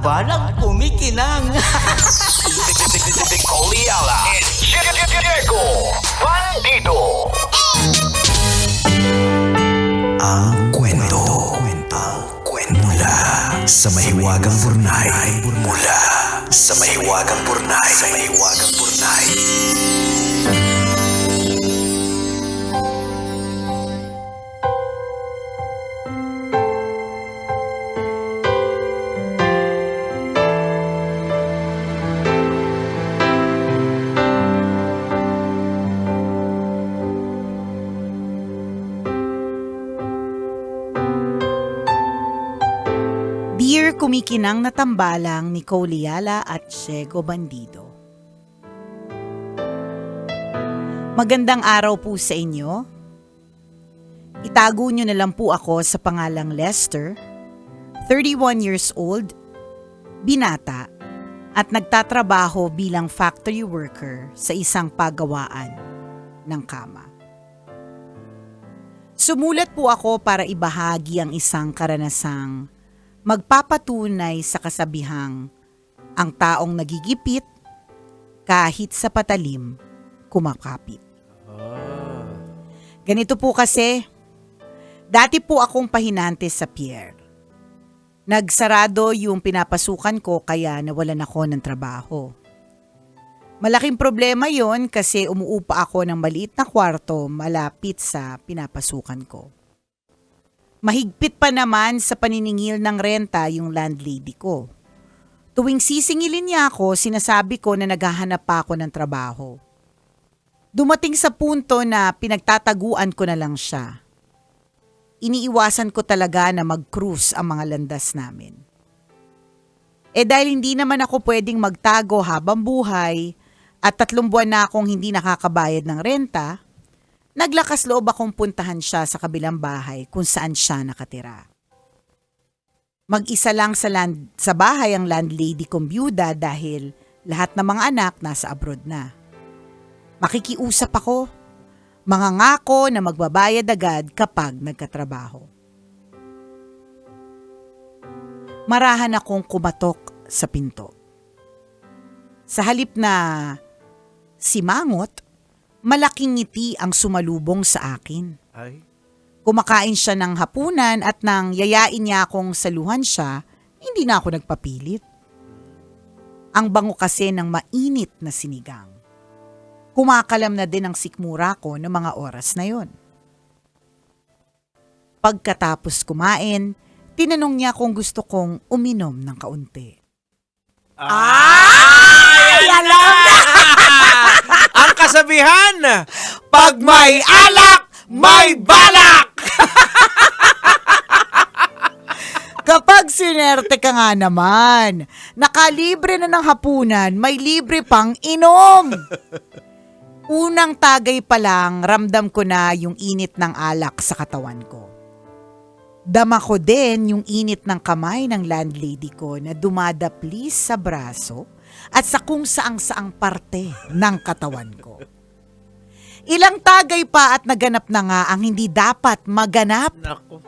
tambalang kumikinang. Coliala and Diego Bandido. Ang kwento. Mula sa mahiwagang burnay. Mula sa mahiwagang burnay. Dear Kumikinang na Tambalang ni Coliala at Diego Bandido. Magandang araw po sa inyo. Itago nyo na lang po ako sa pangalang Lester, 31 years old, binata, at nagtatrabaho bilang factory worker sa isang pagawaan ng kama. Sumulat po ako para ibahagi ang isang karanasang magpapatunay sa kasabihang ang taong nagigipit kahit sa patalim kumakapit. Ganito po kasi, dati po akong pahinante sa pier. Nagsarado yung pinapasukan ko kaya nawalan ako ng trabaho. Malaking problema yon kasi umuupa ako ng maliit na kwarto malapit sa pinapasukan ko. Mahigpit pa naman sa paniningil ng renta yung landlady ko. Tuwing sisingilin niya ako, sinasabi ko na naghahanap pa ako ng trabaho. Dumating sa punto na pinagtataguan ko na lang siya. Iniiwasan ko talaga na mag-cruise ang mga landas namin. Dahil hindi naman ako pwedeng magtago habang buhay at 3 buwan na akong hindi nakakabayad ng renta, naglakas loob akong puntahan siya sa kabilang bahay kung saan siya nakatira. Mag-isa lang sa bahay ang landlady kong byuda dahil lahat ng mga anak nasa abroad na. Makikiusap ako, mangangako na magbabayad agad kapag nagkatrabaho. Marahan akong kumatok sa pinto. Sa halip na simangot, malaking ngiti ang sumalubong sa akin. Ay? Kumakain siya ng hapunan at nang yayain niya akong saluhan siya, hindi na ako nagpapilit. Ang bango kasi ng mainit na sinigang. Kumakalam na din ang sikmura ko ng mga oras na yon. Pagkatapos kumain, tinanong niya kung gusto kong uminom ng kaunti. Yan na! Ang kasabihan, pag may alak, may balak! Kapag sinerte ka nga naman, nakalibre na ng hapunan, may libre pang inom. Unang tagay pa lang, ramdam ko na yung init ng alak sa katawan ko. Dama ko din yung init ng kamay ng landlady ko na dumadaplis sa braso at sa kung saang-saang parte ng katawan ko. Ilang tagay pa at naganap na nga ang hindi dapat maganap. Naku.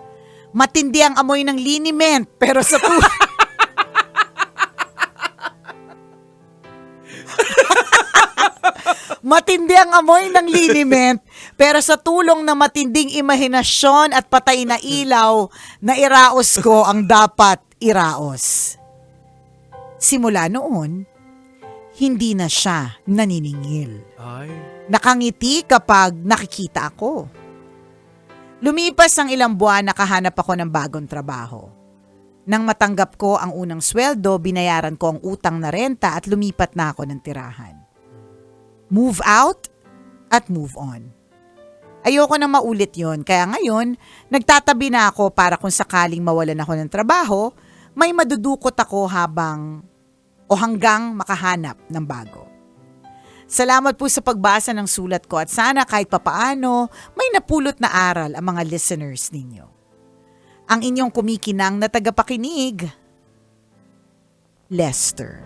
Matindi ang amoy ng liniment pero sa Matindi ang amoy ng liniment, pero sa tulong ng matinding imahinasyon at patay na ilaw, nairaos ko ang dapat iraos. Simula noon, hindi na siya naniningil. Ay. Nakangiti kapag nakikita ako. Lumipas ang ilang buwan, nakahanap ako ng bagong trabaho. Nang matanggap ko ang unang sweldo, binayaran ko ang utang na renta at lumipat na ako ng tirahan. Move out at move on. Ayoko nang maulit yon, kaya ngayon, nagtatabi na ako para kung sakaling mawalan ako ng trabaho, may madudukot ako hanggang makahanap ng bago. Salamat po sa pagbasa ng sulat ko at sana kahit papaano may napulot na aral ang mga listeners ninyo. Ang inyong kumikinang na tagapakinig, Lester.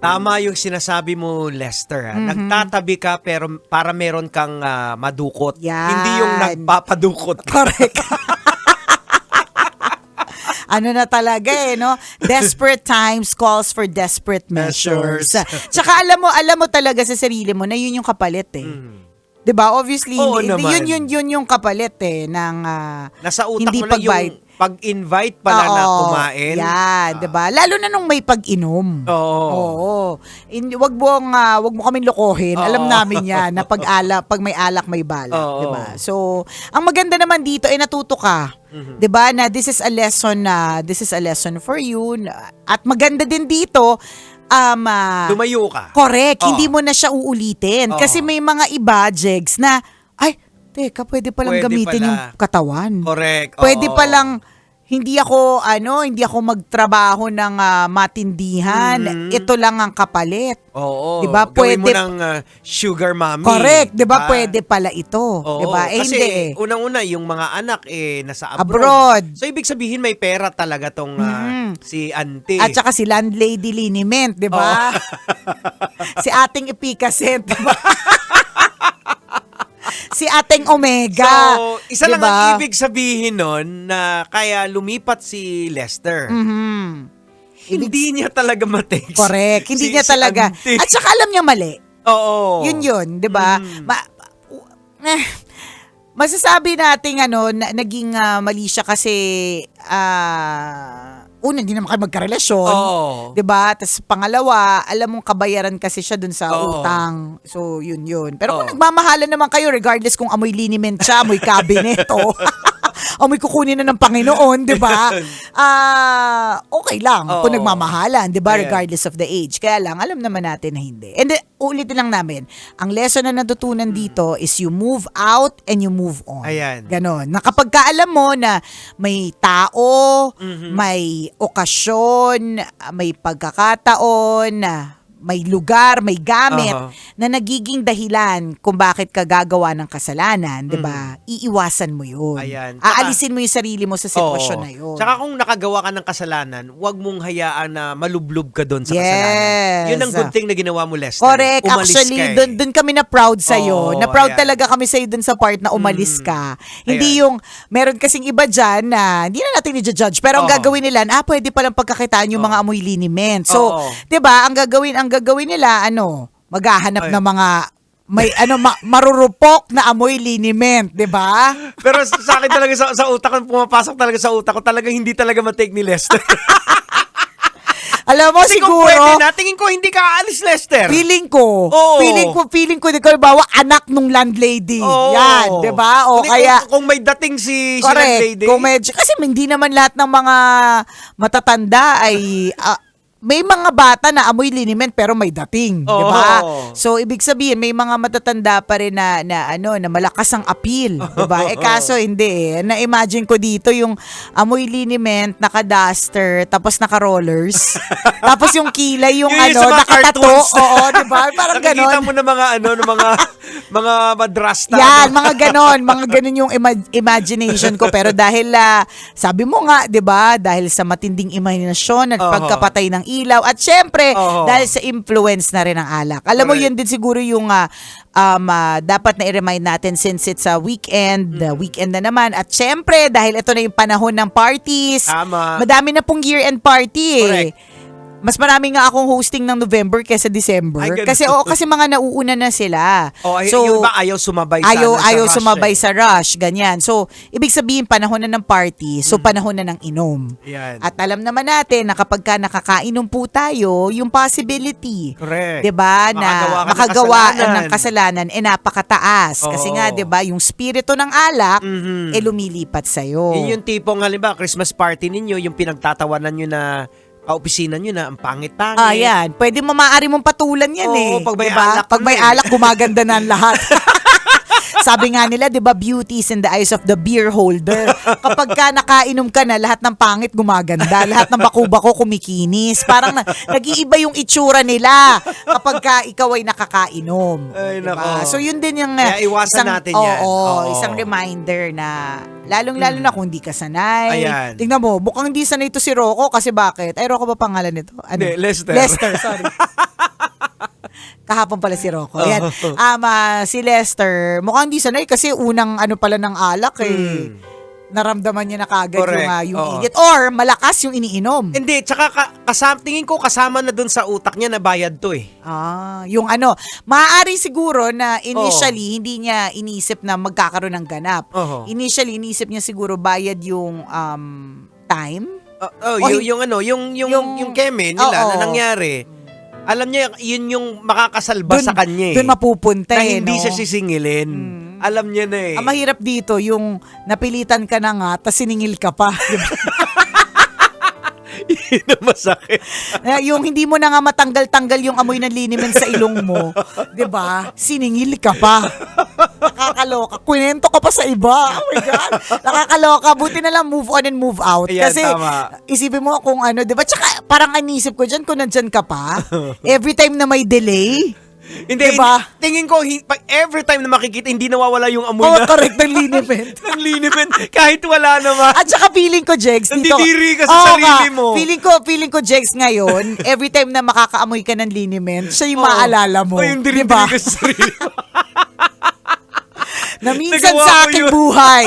Tama yung sinasabi mo, Lester. Nagtatabi ka pero para meron kang madukot. Yan. Hindi yung nagpapadukot. Correct. Ano na talaga no? Desperate times calls for desperate measures. Tsaka alam mo talaga sa sarili mo na yun yung kapalit 'Di ba? Obviously, Oo naman. yun yung kapalit ng Nasa utak hindi mo na pag-bite. yung pag-invite pala na kumain. Yan, 'di ba? Lalo na nung may pag-inom. Oo. Wag mo kaming lokohin. Oo. Alam namin 'yan na pag may alak may balak, Oo. 'di ba? So, ang maganda naman dito ay natuto ka. 'Di ba? Na this is a lesson for you at maganda din dito Tumayo ka. correct, Oo. hindi mo na siya uulitin. Oo. Kasi may mga iba, Jegs, na, ay, teka, pwede palang Pwede gamitin pala. yung katawan. Correct. Pwede Oo. palang, hindi ako magtrabaho ng matindihan. Ito lang ang kapalit. Oo. Diba? Gawin mo Pwede- ng sugar mommy. Correct, 'di ba? Ah, Pwede pala ito, Oo, 'di ba? kasi Hindi unang-una yung mga anak nasa Abroad. So ibig sabihin may pera talaga tong si auntie. At saka si landlady liniment, 'di ba? Si ating epicacent, 'di ba? Si ating Omega. So, isa lang diba? ang ibig sabihin nun na kaya lumipat si Lester. Hindi niya talaga matext. Correct. Hindi si- niya si talaga. auntie. At saka alam niya mali. Oo. Yun, 'di ba? Masasabi nating naging mali siya kasi una, hindi naman kayo magkarelasyon. Oo. 'Di ba? Tapos pangalawa, alam mong kabayaran kasi siya dun sa Oo. utang. So, yun. Pero kung Oo. nagmamahalan naman kayo, regardless kung amoy liniment siya, amoy cabinet, amoy kukunin na ng Panginoon, 'di ba? Okay lang Oo. kung nagmamahalan, 'di ba? Ayan. Regardless of the age. Kaya lang, alam naman natin na hindi. And then, ulitin lang namin, ang lesson na natutunan dito is you move out and you move on. Ayan. Ganon. Na kapag ka alam mo na may tao, may okasyon, may pagkakataon, may lugar, may gamit Aha. na nagiging dahilan kung bakit ka gagawa ng kasalanan, 'di ba? Iiwasan mo 'yun. Ayan. Aalisin mo 'yung sarili mo sa sitwasyon Oo. na 'yun. Tsaka kung nakagawa ka ng kasalanan, huwag mong hayaan na malublob ka doon sa Yes. kasalanan. Yun ang good thing na ginawa mo, Lester. Correct. Umalis Actually, ka eh. doon kami na proud sa iyo. Oo, Na proud ayan. talaga kami sa iyo doon sa part na umalis ka. Hindi Ayan. yung meron kasing iba diyan na hindi na natin i-judge, pero ang Oo. gagawin nila, pwede palang pagkakitaan yung mga amoy liniment. So, Oo. 'di ba, ang gagawin nila maghahanap Ay. ng mga may marurupok na amoy liniment, 'di ba? Pero sa akin talaga sa utak ko, pumapasok talaga sa utak ko, talagang hindi talaga matake ni Lester. Alam mo Kasi kung siguro, pwede na, tingin ko hindi ka aalis, Lester. feeling ko, Oo. feeling ko, di ko bawa anak nung landlady. Oo. Yan, 'di ba? O Hindi, kaya kung may dating si correct. lady. Kung medyo, kasi hindi naman lahat ng mga matatanda ay may mga bata na amoy liniment pero may dating, 'di ba? Oo. So ibig sabihin may mga matatanda pa rin na malakas ang appeal, 'di ba? Kaso hindi Na-imagine ko dito yung amoy liniment, naka-duster, tapos naka-rollers. Tapos yung kilay yung Yun sa mga nakatato. cartoons. Oo, 'di ba? Parang Nakikita ganon. mo na mga ng mga madrasta. Yan, mga ganon yung imagination ko. Pero dahil, sabi mo nga, di ba, dahil sa matinding imahinasyon at Oo. pagkapatay ng ilaw, at syempre, Oo. dahil sa influence na rin ng alak. Alam mo, Correct. yun din siguro yung dapat na i-remind natin since it's a weekend, weekend na naman. At syempre, dahil ito na yung panahon ng parties, Tama. madami na pong year-end party eh. Correct. Mas marami nga akong hosting ng November kaysa December. Ay, ganun. Kasi mga nauuna na sila. Yung ba ayaw sumabay ayaw rush sumabay eh. sa rush, ganyan. So, ibig sabihin, panahon na ng party, so panahon na ng inom. Yan. At alam naman natin na kapag ka nakakainom po tayo, yung possibility, Correct. 'di ba, na Makagawa ka ng kasalanan napakataas. Kasi Oo. nga, 'di ba, yung spirito ng alak Mhm. lumilipat sa iyo. Yun yung tipong, halimbawa, Christmas party ninyo, yung pinagtatawanan nyo na kaopisina nyo na ang pangit-pangit. Yan. Pwede mo maaari mong patulan yan Oo, eh. pag may Diba? alak Pag may na eh. alak, gumaganda na ang lahat. Sabi nga nila, 'di ba, beauty is in the eyes of the beer holder. Kapag ka nakainom ka na, lahat ng pangit gumaganda, lahat ng baku-bako kumikinis. Parang nag-iiba yung itsura nila kapag ka ikaw ay nakakainom. Ay, Diba? nako. So yun din yung Kaya iwasan natin yan. Oo. isang reminder na lalong-lalo na kung hindi ka sanay. Ayan. Tingnan mo, mukhang hindi sanay ito si Rocco kasi bakit? Ay, Rocco ba pangalan nito? Ano? Hindi, Lester. Lester, sorry. Kahapon pala si Rocco. Ayan. Si Lester, mukhang hindi sanay kasi unang ano pala ng alak eh. naramdaman niya na kagad Correct. yung Oo. init. Or malakas yung iniinom. Hindi, tsaka tingin ko kasama na dun sa utak niya na bayad to eh. Yung maaari siguro na initially hindi niya inisip na magkakaroon ng ganap. Oo. Initially inisip niya siguro bayad yung time. Yung keme nila Oo. na nangyari. Alam niya, yun yung makakasalba sa kanya eh. Doon mapupunta na eh, hindi no? siya sisingilin. Alam niya na eh. Ang mahirap dito, yung napilitan ka na nga, tas siningil ka pa. Diba? Yun ang masakit. Yung hindi mo na nga matanggal-tanggal yung amoy ng liniment sa ilong mo, 'di ba? Siningil ka pa. Nakakaloka. Kwento ka pa sa iba. Oh my God. Nakakaloka. Buti na lang move on and move out. Ayan, Kasi tama. isipin mo kung 'di ba? Tsaka parang anisip ko dyan kung nandyan ka pa. Every time na may delay. Hindi, Diba? tingin ko, every time na makikita, hindi nawawala yung amoy Oh, na correct ng liniment. ng liniment. Kahit wala naman. At saka feeling ko, Jegs, dito. Nandidiri ka sa Oo sarili nga. mo. Feeling ko, Jegs, ngayon, every time na makakaamoy ka ng liniment, siya yung Oo. maaalala mo. O yung Diba? diri-diri ka sa sarili mo. Na minsan Nagawa sa ko aking yun. buhay,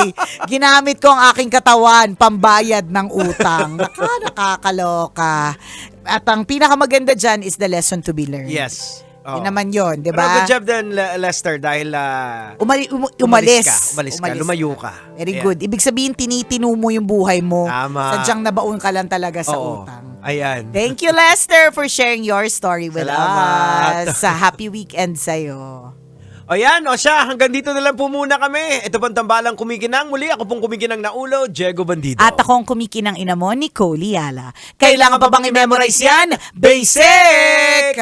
ginamit ko ang aking katawan pambayad ng utang. Nakakaloka. At ang pinakamaganda dyan is the lesson to be learned. Yes. Yun naman yun, di Pero ba? good job din, Lester, dahil Umalis. Umalis ka, lumayo ka. Very Ayan. good. Ibig sabihin, tinitinu mo yung buhay mo. Tama. Sadyang nabaon ka lang talaga sa Oo. utang. Ayan. Thank you, Lester, for sharing your story with Salamat. us. Happy weekend sa'yo. O yan, o siya, hanggang dito na lang po muna kami. Ito pong tambalang kumikinang. Muli, ako pong kumikinang na ulo, Diego Bandido. At akong kumikinang ina mo, Nicole Yala. Kailangan pa bang i-memorize yan? Basic!